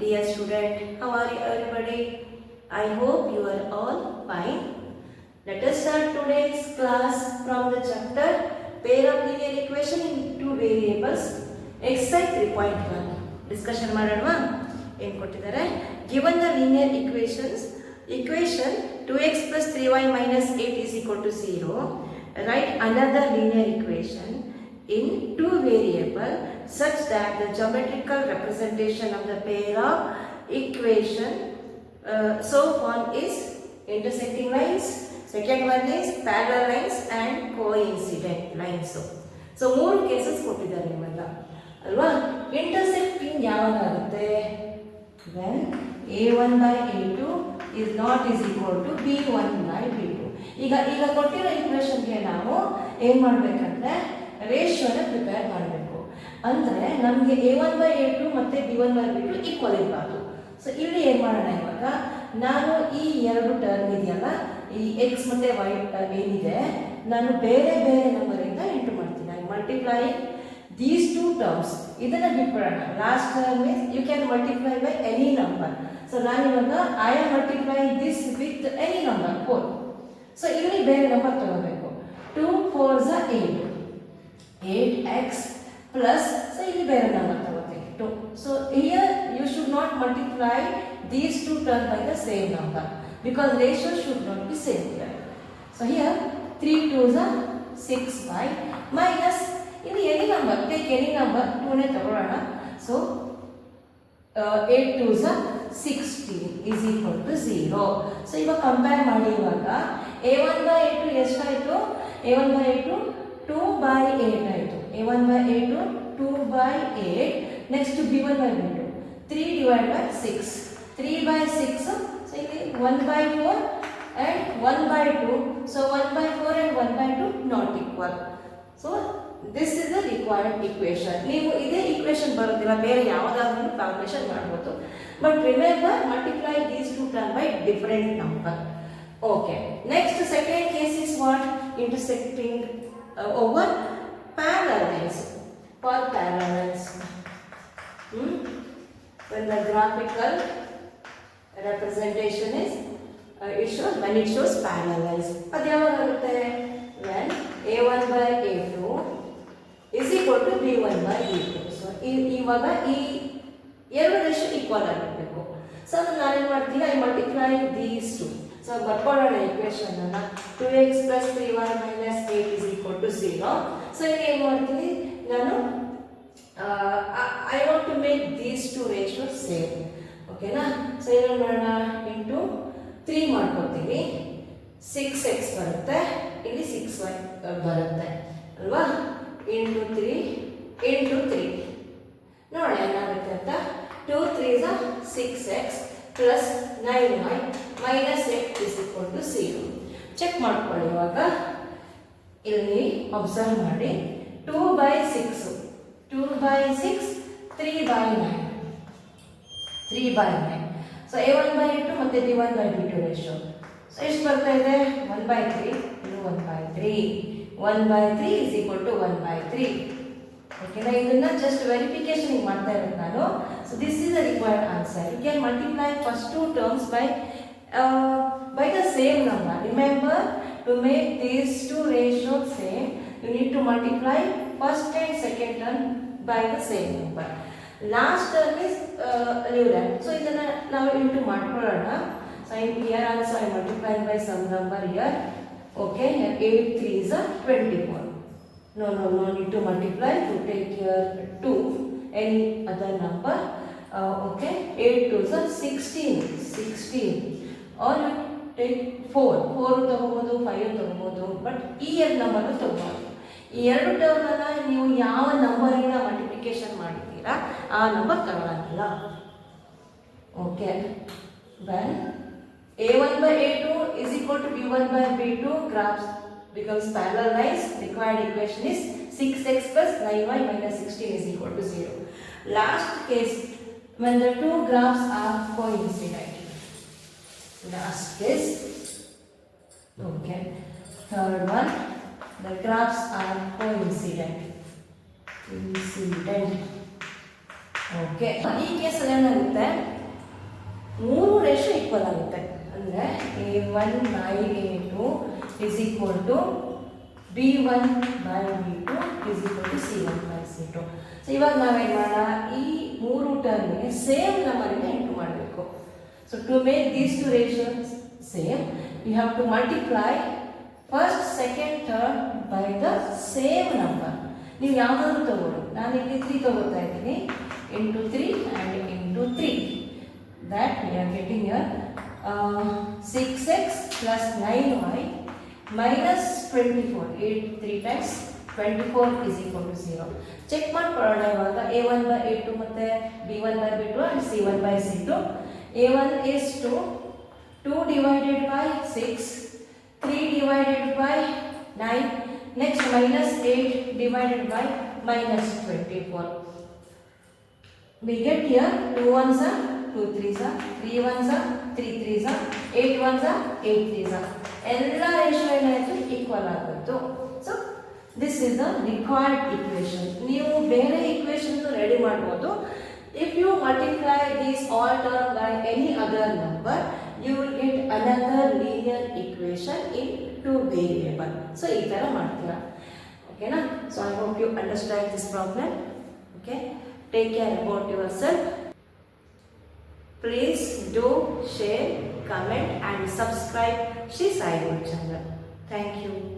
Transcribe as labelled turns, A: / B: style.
A: Dear student, how are you everybody? I hope you are all fine. Let us start today's class from the chapter Pair of Linear Equation in Two Variables, exercise 3.1. Discussion ಮಾಡೋಣವಾ? ಏನು ಕೊಟ್ಟಿದ್ದಾರೆ? Given the linear equation 2x plus 3y minus 8 is equal to 0, write another linear equation in two variable such that the geometrical representation of the pair of equation so one is intersecting lines, second one is parallel lines and coincident lines. So ಮೂರು cases ಕೊಟ್ಟಿದ್ದಾರೆ ಇವಾಗ ಅಲ್ವಾ. Intersecting ಯಾವಾಗುತ್ತೆ? when a1 by a2 is not is equal to b1 by b2. ಈಗ ಕೊಟ್ಟಿರೋ ಈಕ್ವೇಷನ್ಗೆ ನಾವು ಏನು ಮಾಡಬೇಕಂದ್ರೆ ರೇಷಿಯೋನ prepare ಮಾಡಬೇಕು. ಅಂದರೆ ನಮಗೆ a1 by a2 ಮತ್ತು b1 by b2 ಈಕ್ವಲ್ ಇರಬಾರ್ದು. ಸೊ ಇಲ್ಲಿ ಏನು ಮಾಡೋಣ, ಇವಾಗ ನಾನು ಈ ಎರಡು ಟರ್ಮ್ ಇದೆಯಲ್ಲ, ಈ ಎಕ್ಸ್ ಮತ್ತು ವೈ ಏನಿದೆ, ನಾನು ಬೇರೆ ಬೇರೆ ನಂಬರಿಂದ ಇಂಟು ಮಾಡ್ತೀನಿ. I multiply these two terms. ಇದನ್ನು ಬಿಟ್ಬಿಡೋಣ. Last term means you can multiply by any number. So ನಾನಿವಾಗ I am multiply this with any number 4. So ಇಲ್ಲಿ ಬೇರೆ ನಂಬರ್ ತಗೋಬೇಕು. 2 4s are 8x plus, so ಇಲ್ಲಿ ಬೇರೆ ನಂಬರ್ ತಗೋತೀನಿ 2. So here you should not multiply these two terms by the same number because ratio should not be same here. So here 3 2s are 6y minus ಇಲ್ಲಿ any number, take any number 2 ನೇ ತಗೊಳ್ಳೋಣ. So 8 2s are 16 is equal to 0. So ಇವಾಗ compare ಮಾಡಿ, ಇವಾಗ a1 by a2 ಎಷ್ಟಾಯಿತು? a1 by a2 2 by 8 ಆಯಿತು. a1 by a2 2 by 8. Next b1 by b2 3 divided by 6. 3 by 6, so ಇಲ್ಲಿ 1 by 4 and 1 by 2. So 1 by 4 and 1 by 2 not equal. So this is the required equation. ನೀವು ಇದೇ equation ಬರೋದಿಲ್ಲ, ಬೇರೆ ಯಾವುದಾದ್ರೂ calculation ಮಾಡ್ಬೋದು. But remember multiply these two terms by different number. Okay. Next, second case is what? Intersecting over parallel lines. For parallel lines, when the graphical representation is when it shows parallel lines. ಅದು ಯಾವಾಗುತ್ತೆ? when a1 by a2 is equal to b1 by b2. So ಇವಾಗ ಈ ಎರಡು ratio equal ಆಗಿರಬೇಕು. So ನಾನು ಏನು ಮಾಡ್ತೀನಿ, I multiply these two. So ಬರ್ಕೊಳ್ಳೋಣ equation ಅನ್ನ. 2x plus 3y minus 8 is equal to 0. So ಈಗ ಏನು ಮಾಡ್ತೀನಿ ನಾನು, I want to make these two ratio same. ಓಕೆನಾ? ಸೊ ಏನು ಮಾಡೋಣ, ಇಂಟು 3 ಮಾಡ್ಕೊತೀವಿ. 6x ಬರುತ್ತೆ, ಇಲ್ಲಿ 6y ಬರುತ್ತೆ ಅಲ್ವಾ. ಇಂಟು 3 ಇಂಟು 3 ನೋಡೋಣ ಏನಾಗುತ್ತೆ ಅಂತ. 2 3s are 6x plus 9y minus 8 is equal to 0. Check ಮಾಡ್ಕೊಳ್ಳಿ. ಇವಾಗ ಇಲ್ಲಿ ಅಬ್ಸರ್ವ್ ಮಾಡಿ. 2 by 6 2 by 6 3 by 9 3 by 9. So a1 by a2 ಮತ್ತು b1 by b2 ratio so ಎಷ್ಟು ಬರ್ತಾ ಇದೆ? 1 by 3 ಇದು 1 by 3. 1 by 3 is equal to 1 by 3. ಓಕೆನಾ? ಇದನ್ನ ಜಸ್ಟ್ ವೆರಿಫಿಕೇಶನ್ ಮಾಡ್ತಾ ಇರೋದು ನಾನು. So this is the required answer. You can multiply first two terms by the same number. Remember, to make these two ratios same, you need to multiply first and second term by the same number. Last term is leave that. So ಇದನ್ನ ನಾವು into ಮಾಡ್ಕೊಳ್ಳೋಣ. So here also I multiply by some number here. Okay, 8 3s are 24. No need to multiply, to take here 2, any other number. Okay, 8 2s are 16 or you take 4 ತಗೋಬಹುದು, 5 ತಗೋಬಹುದು. But ಈ ಎರಡು number ತಗೋಬಹುದು. ಈ ಎರಡು term ಅನ್ನ ನೀವು ಯಾವ ನಂಬರಿಂದ ಮಲ್ಟಿಪ್ಲಿಕೇಶನ್ ಮಾಡಿದ್ದೀರಾ ಆ ನಂಬರ್ ತಗೊಳ್ಳೋದಿಲ್ಲ. Okay. when a1 by a2 is equal to b1 by b2, graphs becomes parallel lines. Required equation is 6x plus 9y minus 16 is equal to 0. Last case, when the two graphs are coincident. Last case. Okay. Third one, the graphs are coincident. Okay. ಈ ಕೇಸಲ್ಲಿ ಏನಾಗುತ್ತೆ, ಮೂರು ratio equal ಆಗುತ್ತೆ. ಅಂದರೆ A1 by A2 is equal to B1 by B2 is equal to C1 by C2. So ಇವಾಗ ನಾವೇನು ಮಾಡೋಣ, ಈ ಮೂರು ಟರ್ಮ್ಗೆ ಸೇಮ್ ನಂಬರನ್ನ ಎಂಟು ಮಾಡಬೇಕು. So to make these two ratios same, you have to multiply first second third by the same number. ನೀವು ಯಾವುದಾದ್ರು ತಗೊಳ್ಳಿ, ನಾನು ಇಲ್ಲಿ 3 ತಗೋತಾ ಇದ್ದೀನಿ, into 3 and into 3. That we are getting your 6x plus 9y minus 24. 8 3 times 24 is equal to 0. Check ಮಾಡ್ಕೊಳ್ಳೋಣ ಇವಾಗ. A1 by A2 ಮತ್ತು B1 by B2 and C1 by C2. A1 is 2. 2 divided by 6. 3 divided by 9. Next minus 8 divided by minus 24. We get here 2 ones are 2 3s are 3 ones are 3 3s are 8 ones are 8 3s are. ಎಲ್ಲ ratio ಏನಾಯಿತು, equal ಆಗುತ್ತೆ. So this is the required equation. ನೀವು ಬೇರೆ equation ready ಮಾಡ್ಬೋದು. If you multiply these all term by any other number, you will get another linear equation in two variable. So ಈ ಥರ ಮಾಡ್ತೀರಾ. ಓಕೆನಾ? So I hope you understand this problem. Okay, take care about yourself. Please do share, comment and subscribe Shri Sai Gold channel. Thank you.